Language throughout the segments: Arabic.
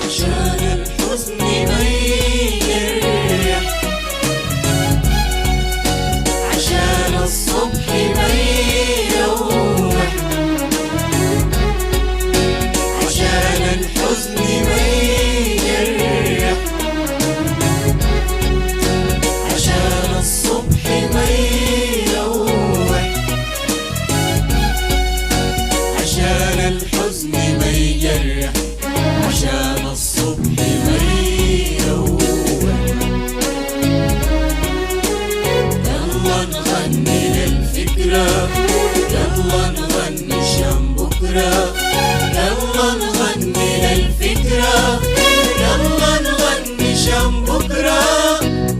عشان الحزن ما يجرح، عشان الصبح ما يروح، عشان الحزن ما يجرح، عشان الصبح ما يروح، عشان الحزن ما يجرح، عشان الصبح ما يروح. يلا نغني للفكرة، يلا نغني شام بكرة، يلا نغني للفكرة، يلا نغني شام بكرة،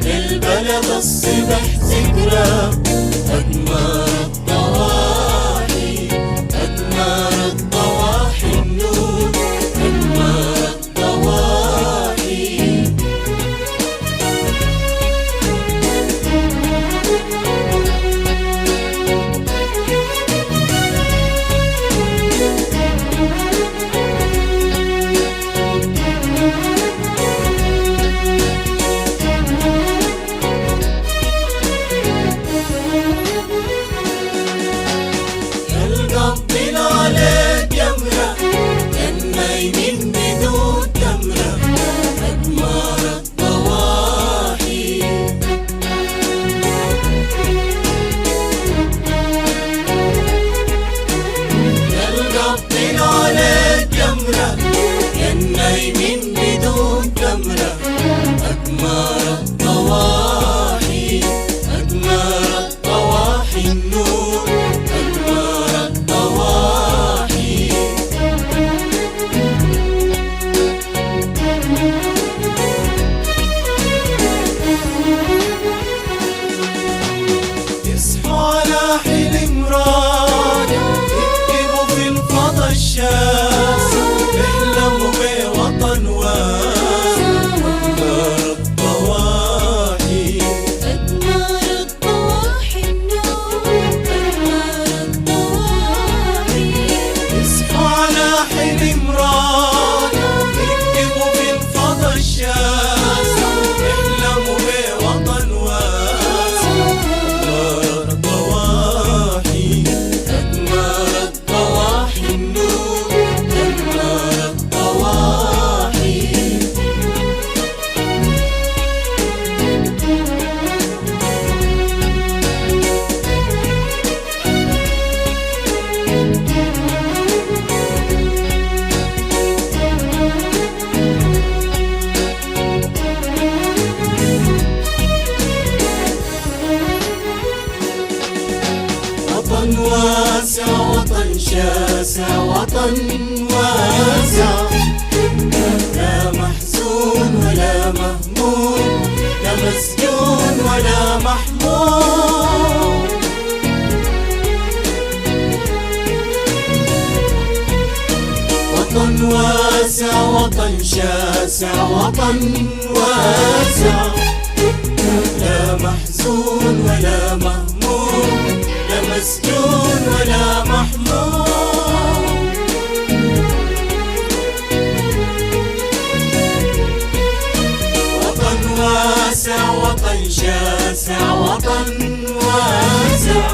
للبلد الصبح ذكرى. أدمار الضواحي، أدمار الضواحي النور، أدمار الضواحي. القبل عليك يمرة، النايمين بدون تمرة، أدمار الضواحي. القبل عليك يمرة، النايمين بدون تمرة، أدمار الضواحي، أدمار الضواحي النور، أدمار الضواحي. يصحوا على حلم راجع، يكتبوا في الفضا الشاسع، يحلموا بوطن واسع، أدمار الضواحي. أدمار الضواحي النور، أدمار الضواحي. يصحوا على حلم راجع، يكتبوا في الفضا الشاسع، يحلموا بوطن واسع، أدمار الضواحي، أدمار الضواحي النور، أدمار الضواحي. وطن واسع، وطن شاسع، وطن واسع، لا محزون ولا مهموم، لا مسجون ولا محموم. وطن واسع، وطن شاسع، وطن واسع، لا محزون ولا مهموم، لا مسجون ولا محموم. وطن واسع، وطن شاسع، وطن واسع،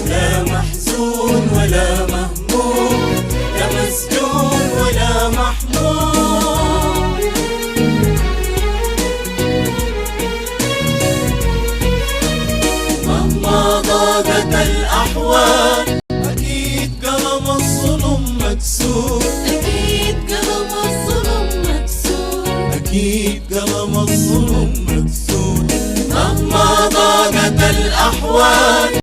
لا محزون ولا مهموم، لا مسجون ولا محموم. مهما ضاقت الأحوال، أكيد قلم الظلم مكسور، أكيد قلم الظلم مكسور، أكيد قلم الظلم مكسور. مهما ضاقت الأحوال،